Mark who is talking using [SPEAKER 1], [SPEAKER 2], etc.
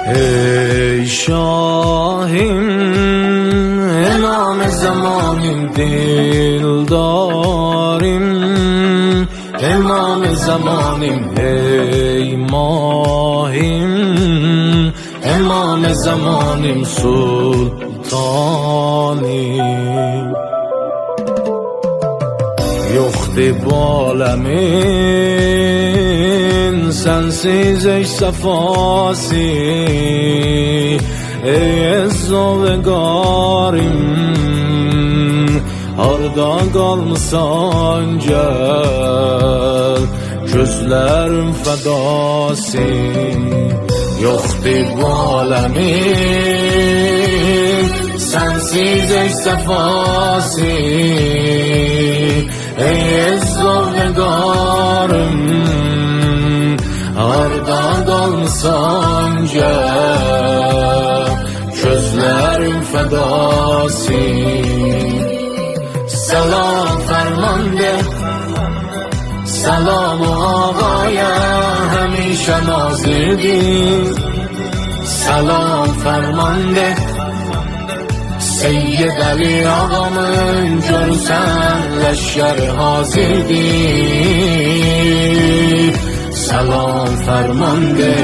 [SPEAKER 1] ای شاهیم امام زمانیم، دلداریم امام زمانیم. ای ماهیم امام زمانیم، سلطانیم. Yoxdur bu aləmin sənsiz ey səfası, ey əzza və qarim, harda qalmısan gəl, gözlərim fədası. Yoxdur bu aləmin sənsiz ey səfası, ey əzza və qarim, harda qalmısan gəl, gözlərim fədası. Salam fərmanda, salam ağaya, həmişə nazirdir. Salam fərmanda, Seyyid Ali ağamın görsən leşkər hazirdir. Salam fərmanda.